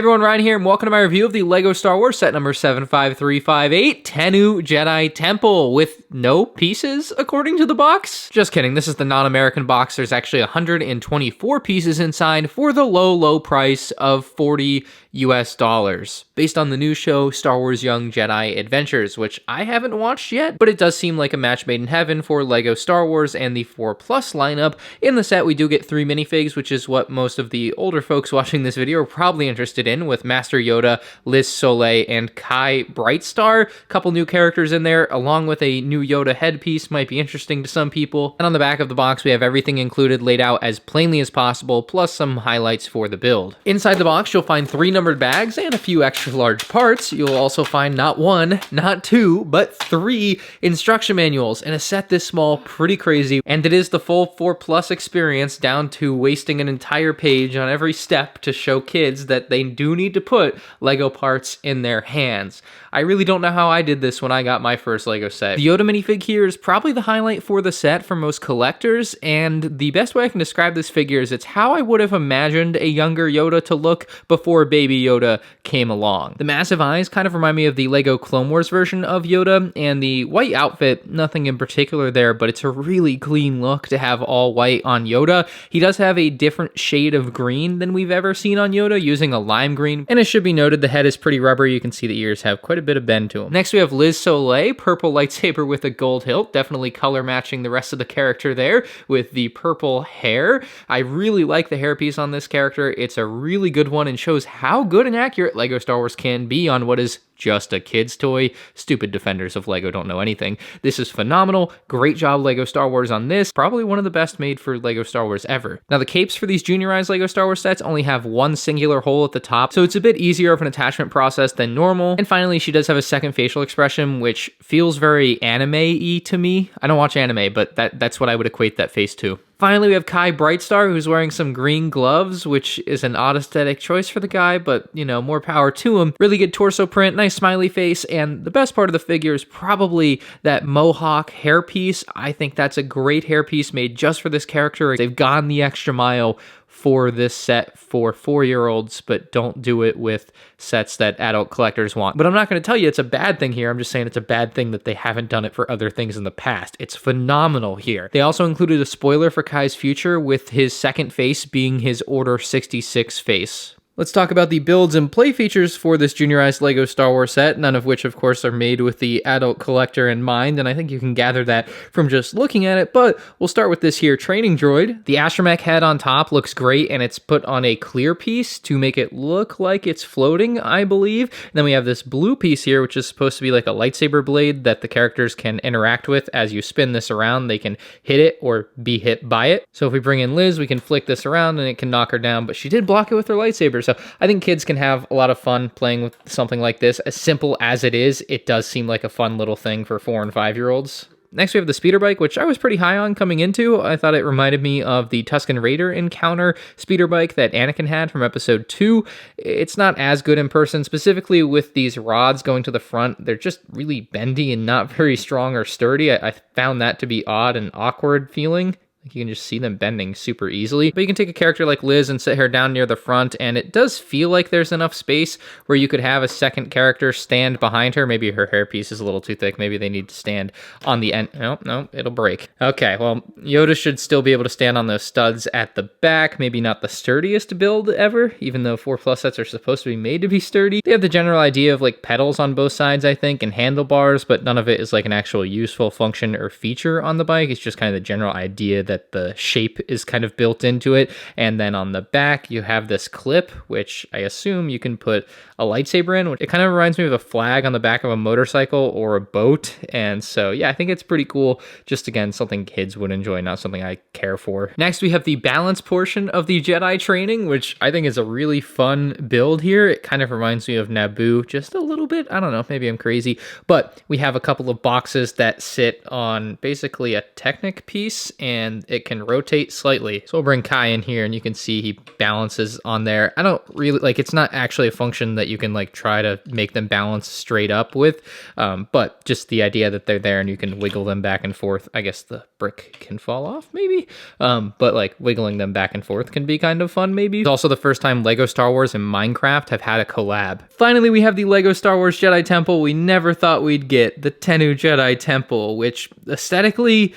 Everyone, Ryan here, and welcome to my review of the LEGO Star Wars set number 75358, TENOO JEDI Temple, with no pieces, according to the box. Just kidding, this is the non-American box. There's actually 124 pieces inside for the low price of $40 US, based on the new show Star Wars Young Jedi Adventures, which I haven't watched yet, but it does seem like a match made in heaven for LEGO Star Wars and the 4+ lineup. In the set, we do get 3 minifigs, which is what most of the older folks watching this video are probably interested in, with Master Yoda, Liz Soleil, and Kai Brightstar. A couple new characters in there, along with a new Yoda headpiece, might be interesting to some people. And on the back of the box, we have everything included laid out as plainly as possible, plus some highlights for the build. Inside the box, you'll find 3 numbered bags and a few extra large parts. You'll also find not 1, not 2, but 3 instruction manuals. In a set this small, pretty crazy, and it is the full 4+ experience, down to wasting an entire page on every step to show kids that they do need to put LEGO parts in their hands. I really don't know how I did this when I got my first LEGO set. The Yoda minifig here is probably the highlight for the set for most collectors, and the best way I can describe this figure is it's how I would have imagined a younger Yoda to look before Baby Yoda came along. The massive eyes kind of remind me of the LEGO Clone Wars version of Yoda, and the white outfit, nothing in particular there, but it's a really clean look to have all white on Yoda. He does have a different shade of green than we've ever seen on Yoda, using a lime green, and it should be noted the head is pretty rubbery. You can see the ears have quite a bit of bend to them. Next we have Liz Soleil, purple lightsaber with a gold hilt, definitely color matching the rest of the character there with the purple hair. I really like the hairpiece on this character. It's a really good one and shows how good and accurate LEGO Star Wars can be on what is just a kid's toy. Stupid defenders of LEGO don't know anything. This is phenomenal. Great job LEGO Star Wars on this. Probably one of the best made for LEGO Star Wars ever. Now the capes for these juniorized LEGO Star Wars sets only have one singular hole at the top, so it's a bit easier of an attachment process than normal. And finally, she does have a second facial expression, which feels very anime-y to me. I don't watch anime, but that's what I would equate that face to. Finally, we have Kai Brightstar, who's wearing some green gloves, which is an odd aesthetic choice for the guy, but, you know, more power to him. Really good torso print, nice smiley face, and the best part of the figure is probably that mohawk hairpiece. I think that's a great hairpiece made just for this character. They've gone the extra mile for this set for 4-year-olds, but don't do it with sets that adult collectors want. But I'm not going to tell you it's a bad thing here. I'm just saying it's a bad thing that they haven't done it for other things in the past. It's phenomenal here. They also included a spoiler for Kai's future, with his second face being his Order 66 face. Let's talk about the builds and play features for this juniorized LEGO Star Wars set, none of which, of course, are made with the adult collector in mind, and I think you can gather that from just looking at it, but we'll start with this here training droid. The astromech head on top looks great, and it's put on a clear piece to make it look like it's floating, I believe. And then we have this blue piece here, which is supposed to be like a lightsaber blade that the characters can interact with. As you spin this around, they can hit it or be hit by it. So if we bring in Liz, we can flick this around and it can knock her down, but she did block it with her lightsaber. So I think kids can have a lot of fun playing with something like this. As simple as it is, it does seem like a fun little thing for 4- and 5-year-olds. Next, we have the speeder bike, which I was pretty high on coming into. I thought it reminded me of the Tusken Raider encounter speeder bike that Anakin had from episode 2. It's not as good in person, specifically with these rods going to the front. They're just really bendy and not very strong or sturdy. I found that to be odd and awkward feeling. Like, you can just see them bending super easily. But you can take a character like Liz and sit her down near the front, and it does feel like there's enough space where you could have a second character stand behind her. Maybe her hairpiece is a little too thick. Maybe they need to stand on the end. No, it'll break. Okay, well, Yoda should still be able to stand on those studs at the back. Maybe not the sturdiest build ever, even though 4+ sets are supposed to be made to be sturdy. They have the general idea of like pedals on both sides, I think, and handlebars, but none of it is like an actual useful function or feature on the bike. It's just kind of the general idea that the shape is kind of built into it. And then on the back, you have this clip, which I assume you can put a lightsaber in. It kind of reminds me of a flag on the back of a motorcycle or a boat. And so, yeah, I think it's pretty cool. Just, again, something kids would enjoy, not something I care for. Next, we have the balance portion of the Jedi training, which I think is a really fun build here. It kind of reminds me of Naboo just a little bit. I don't know, maybe I'm crazy. But we have a couple of boxes that sit on basically a Technic piece, and and it can rotate slightly. So we'll bring Kai in here and you can see he balances on there. I don't really, like, it's not actually a function that you can like try to make them balance straight up with, but just the idea that they're there and you can wiggle them back and forth. I guess the brick can fall off maybe, but like wiggling them back and forth can be kind of fun maybe. It's also the first time Lego Star Wars and Minecraft have had a collab. Finally, we have the Lego Star Wars Jedi Temple we never thought we'd get, the TENOO Jedi Temple, which aesthetically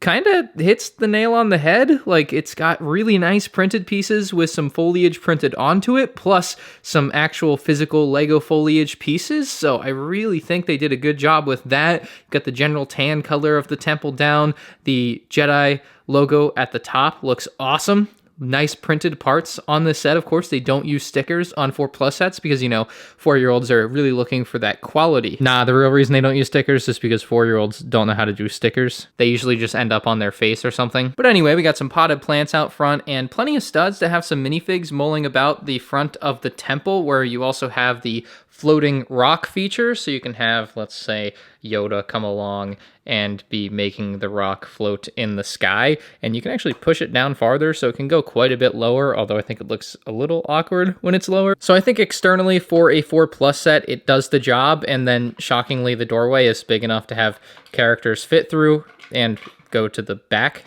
kind of hits the nail on the head. Like, it's got really nice printed pieces with some foliage printed onto it, plus some actual physical Lego foliage pieces. So I really think they did a good job with that. Got the general tan color of the temple down. The Jedi logo at the top looks awesome. Nice printed parts on this set. Of course, they don't use stickers on 4+ sets because, you know, 4-year-olds are really looking for that quality. Nah, the real reason they don't use stickers is because 4-year-olds don't know how to do stickers. They usually just end up on their face or something. But anyway, we got some potted plants out front and plenty of studs to have some minifigs mulling about the front of the temple, where you also have the floating rock feature. So you can have, let's say, Yoda come along and be making the rock float in the sky, and you can actually push it down farther so it can go quite a bit lower, although I think it looks a little awkward when it's lower. So I think externally for a 4+ set, it does the job, and then shockingly the doorway is big enough to have characters fit through and go to the back.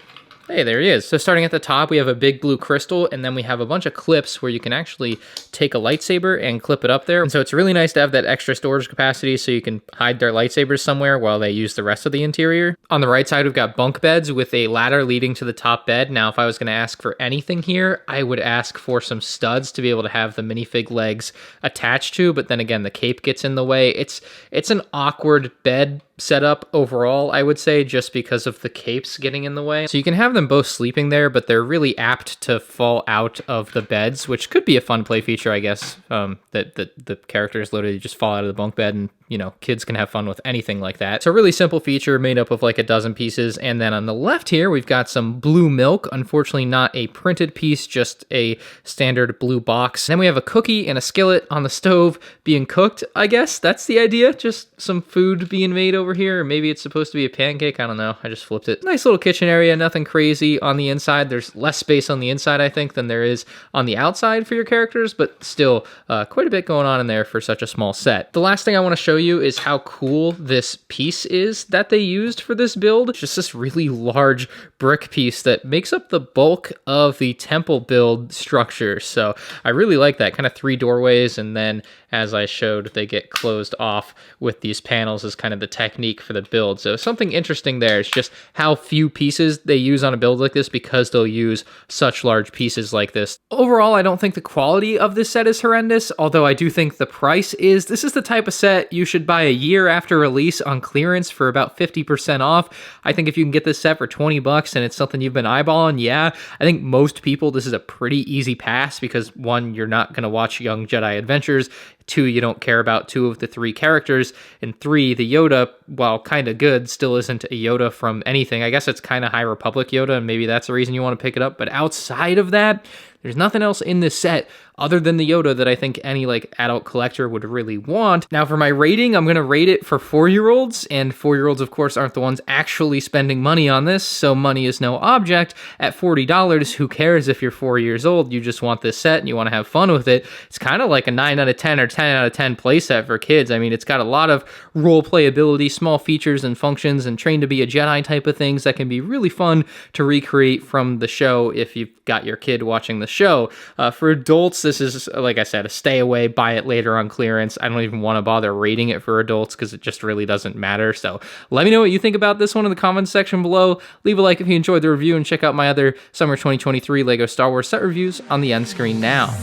Hey, there he is. So starting at the top, we have a big blue crystal, and then we have a bunch of clips where you can actually take a lightsaber and clip it up there. And so it's really nice to have that extra storage capacity so you can hide their lightsabers somewhere while they use the rest of the interior. On the right side, we've got bunk beds with a ladder leading to the top bed. Now, if I was going to ask for anything here, I would ask for some studs to be able to have the minifig legs attached to, but then again, the cape gets in the way. It's an awkward bed setup overall, I would say, just because of the capes getting in the way. So you can have them both sleeping there, but they're really apt to fall out of the beds, which could be a fun play feature, I guess, that the characters literally just fall out of the bunk bed, and, you know, kids can have fun with anything like that. So a really simple feature made up of like a dozen pieces. And then on the left here, we've got some blue milk. Unfortunately, not a printed piece, just a standard blue box. Then we have a cookie and a skillet on the stove being cooked, I guess. That's the idea. Just some food being made over here. Or maybe it's supposed to be a pancake. I don't know. I just flipped it. Nice little kitchen area. Nothing crazy on the inside. There's less space on the inside, I think, than there is on the outside for your characters, but still quite a bit going on in there for such a small set. The last thing I want to show you is how cool this piece is that they used for this build. It's just this really large brick piece that makes up the bulk of the temple build structure. So I really like that. Kind of 3 doorways, and then as I showed, they get closed off with these panels as kind of the technique for the build. So something interesting there is just how few pieces they use on a build like this, because they'll use such large pieces like this. Overall, I don't think the quality of this set is horrendous, although I do think the price is. This is the type of set you should buy a year after release on clearance for about 50% off. I think if you can get this set for 20 bucks and it's something you've been eyeballing, yeah, I think most people, this is a pretty easy pass, because 1, you're not going to watch Young Jedi Adventures. 2, you don't care about 2 of the 3 characters. And 3, the Yoda, while kind of good, still isn't a Yoda from anything. I guess it's kind of High Republic Yoda, and maybe that's the reason you want to pick it up. But outside of that, there's nothing else in this set other than the Yoda that I think any like adult collector would really want. Now for my rating, I'm going to rate it for 4-year-olds, and 4-year-olds of course aren't the ones actually spending money on this, so money is no object. At $40, who cares if you're 4 years old? You just want this set and you want to have fun with it. It's kind of like a 9 out of 10 or 10 out of 10 playset for kids. I mean, it's got a lot of role playability, small features and functions, and train to be a Jedi type of things that can be really fun to recreate from the show if you've got your kid watching the show. For adults, this is, like I said, a stay away, buy it later on clearance. I don't even want to bother rating it for adults because it just really doesn't matter. So let me know what you think about this one in the comments section below. Leave a like if you enjoyed the review, and check out my other summer 2023 Lego Star Wars set reviews on the end screen now.